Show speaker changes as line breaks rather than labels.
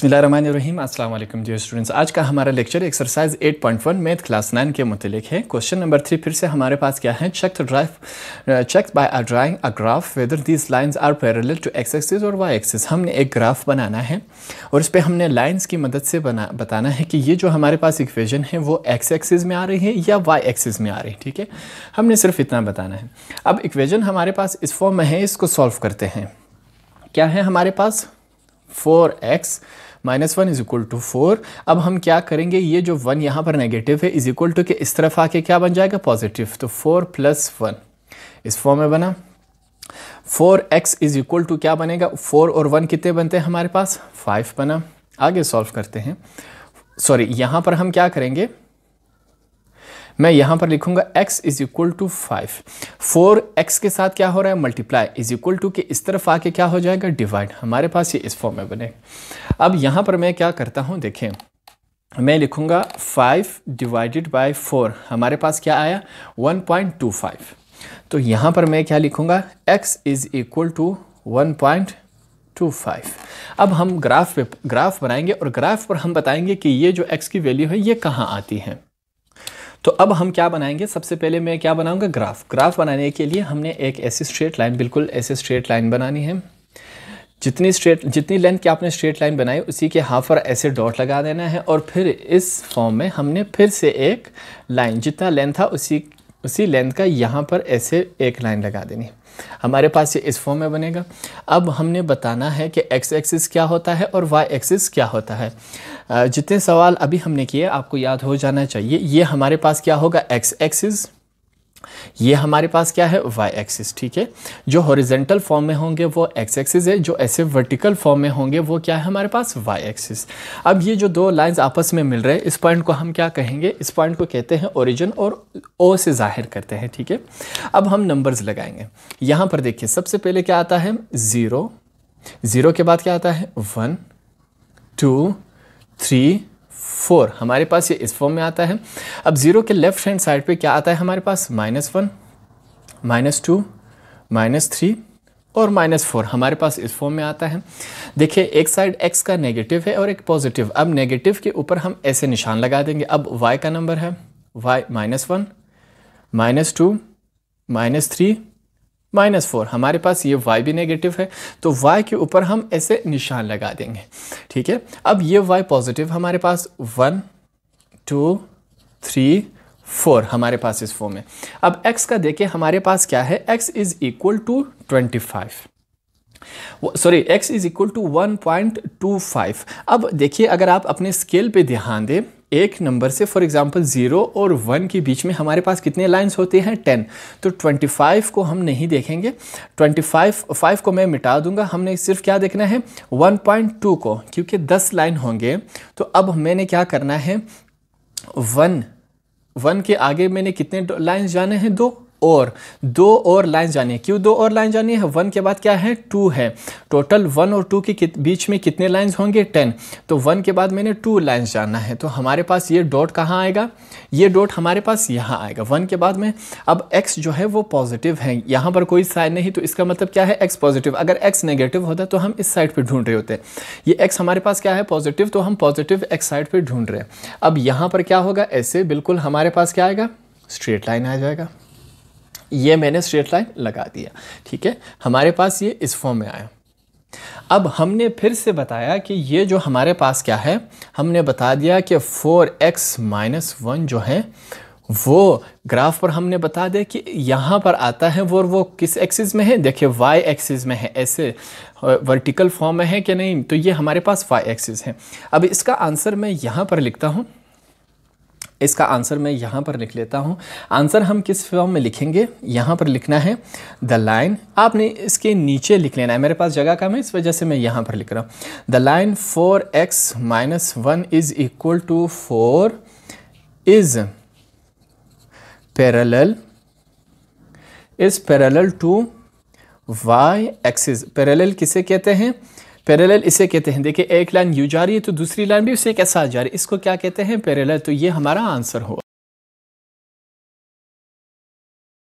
बिस्मिल्लाहिर्रहमानिर्रहीम। अस्सलाम वालेकुम डियर स्टूडेंट्स। आज का हमारा लेक्चर एक्सरसाइज 8.1 मैथ क्लास 9 के मुतलिक है। क्वेश्चन नंबर 3 फिर से हमारे पास क्या है, check by drawing a graph whether these lines are parallel to x axis और वाई एक्सिस। हमने एक ग्राफ बनाना है और इस पर हमने लाइंस की मदद से बताना है कि ये जो हमारे पास इक्वेशन है वो एक्स एक्सिस में आ रही है या वाई एक्सिस में आ रही है। ठीक है, हमने सिर्फ इतना बताना है। अब इक्वेशन हमारे पास इस फॉर्म में है, इसको सॉल्व करते हैं। क्या है हमारे पास 4x - 1 इज इक्वल टू 4। अब हम क्या करेंगे, ये जो 1 यहाँ पर नेगेटिव है इज इक्वल टू के इस तरफ आके क्या बन जाएगा, पॉजिटिव। तो 4 + 1 इस फॉर्म में बना। 4x इज इक्वल टू क्या बनेगा, 4 और 1 कितने बनते हैं हमारे पास, 5 बना। आगे सॉल्व करते हैं। सॉरी, यहाँ पर हम क्या करेंगे, मैं यहाँ पर लिखूंगा x is equal to 5। 4x के साथ क्या हो रहा है, मल्टीप्लाई, इज इक्वल टू के इस तरफ आके क्या हो जाएगा, डिवाइड। हमारे पास ये इस फॉर्म में बनेगा। अब यहाँ पर मैं क्या करता हूँ, देखें, मैं लिखूंगा 5 डिवाइडेड बाय 4, हमारे पास क्या आया 1.25। तो यहाँ पर मैं क्या लिखूंगा, x इज इक्वल टू 1.25। अब हम ग्राफ बनाएंगे और ग्राफ पर हम बताएंगे कि ये जो x की वैल्यू है ये कहाँ आती है। तो अब हम क्या बनाएंगे, सबसे पहले मैं क्या बनाऊंगा, ग्राफ बनाने के लिए हमने एक ऐसी स्ट्रेट लाइन, बिल्कुल ऐसे स्ट्रेट लाइन बनानी है। जितनी लेंथ की आपने स्ट्रेट लाइन बनाई उसी के हाफ पर ऐसे डॉट लगा देना है और फिर इस फॉर्म में हमने फिर से एक लाइन, जितना लेंथ था उसी लेंथ का यहाँ पर ऐसे एक लाइन लगा देनी। हमारे पास ये इस फॉर्म में बनेगा। अब हमने बताना है कि x एक्सिस क्या होता है और y एक्सिस क्या होता है। जितने सवाल अभी हमने किए आपको याद हो जाना चाहिए। ये हमारे पास क्या होगा, x एक्सिस, ये हमारे पास क्या है, y एक्सिस। ठीक है, जो हॉरिजॉन्टल फॉर्म में होंगे वो x एक्सिस है, जो ऐसे वर्टिकल फॉर्म में होंगे वो क्या है हमारे पास, y एक्सिस। अब ये जो दो लाइंस आपस में मिल रहे हैं, इस पॉइंट को हम क्या कहेंगे, इस पॉइंट को कहते हैं ओरिजिन और o से जाहिर करते हैं। ठीक है, अब हम नंबर्स लगाएंगे। यहाँ पर देखिए, सबसे पहले क्या आता है, 0 के बाद क्या आता है, 1 2 3 4, हमारे पास ये इस फॉर्म में आता है। अब 0 के लेफ्ट हैंड साइड पे क्या आता है हमारे पास, -1 -2 -3 और -4, हमारे पास इस फॉर्म में आता है। देखिए, एक साइड x का नेगेटिव है और एक पॉजिटिव। अब नेगेटिव के ऊपर हम ऐसे निशान लगा देंगे। अब y का नंबर है, y -1 -2 -3 -4, हमारे पास ये y भी नेगेटिव है तो y के ऊपर हम ऐसे निशान लगा देंगे। ठीक है, अब ये y पॉजिटिव हमारे पास 1 2 3 4, हमारे पास इस फॉर्म में। अब x का देखिए हमारे पास क्या है, x is equal to 25, sorry x is equal to 1.25। अब देखिए, अगर आप अपने स्केल पे ध्यान दें, एक नंबर से फॉर एग्जांपल 0 और 1 के बीच में हमारे पास कितने लाइंस होते हैं, 10। तो 25 को हम नहीं देखेंगे, 5 को मैं मिटा दूंगा। हमने सिर्फ क्या देखना है, 1.2 को, क्योंकि 10 लाइन होंगे। तो अब मैंने क्या करना है, 1 के आगे मैंने कितने लाइंस जाने हैं, 2 और लाइन जानी है। क्यों 2 और लाइन जानी है, 1 के बाद क्या है, 2 है। टोटल 1 और 2 के बीच में कितने लाइंस होंगे, 10। तो 1 के बाद मैंने 2 लाइंस जाना है। तो हमारे पास ये डॉट कहाँ आएगा, ये डॉट हमारे पास यहाँ आएगा 1 के बाद में। अब x जो है वो पॉजिटिव है, यहाँ पर कोई साइन नहीं, तो इसका मतलब क्या है, x पॉजिटिव। अगर x नेगेटिव होता तो हम इस साइड पर ढूंढ रहे होते। ये x हमारे पास क्या है, पॉजिटिव, तो हम पॉजिटिव x साइड पर ढूंढ रहे हैं। अब यहाँ पर क्या होगा, ऐसे बिल्कुल हमारे पास क्या आएगा, स्ट्रेट लाइन आ जाएगा। ये मैंने स्ट्रेट लाइन लगा दिया। ठीक है, हमारे पास ये इस फॉर्म में आया। अब हमने फिर से बताया कि ये जो हमारे पास क्या है, हमने बता दिया कि 4x - 1 जो है वो ग्राफ पर हमने बता दिया कि यहाँ पर आता है वो किस एक्सिस में है, देखिए y एक्सिस में है, ऐसे वर्टिकल फॉर्म में है कि नहीं, तो ये हमारे पास y एक्सिस है। अब इसका आंसर मैं यहाँ पर लिखता हूँ, इसका आंसर मैं यहाँ पर लिख लेता हूँ। आंसर हम किस फॉर्म में लिखेंगे, यहाँ पर लिखना है द लाइन, आपने इसके नीचे लिख लेना है, मेरे पास जगह कम है इस वजह से मैं यहाँ पर लिख रहा हूँ। The line 4x - 1 is equal to 4 is parallel to y axis. Parallel किसे कहते हैं, पैरेलल इसे कहते हैं। देखिए, एक लाइन यूँ जा रही है तो दूसरी लाइन भी उसे के साथ जा रही है, इसको क्या कहते हैं, पैरेलल। तो ये हमारा आंसर होगा।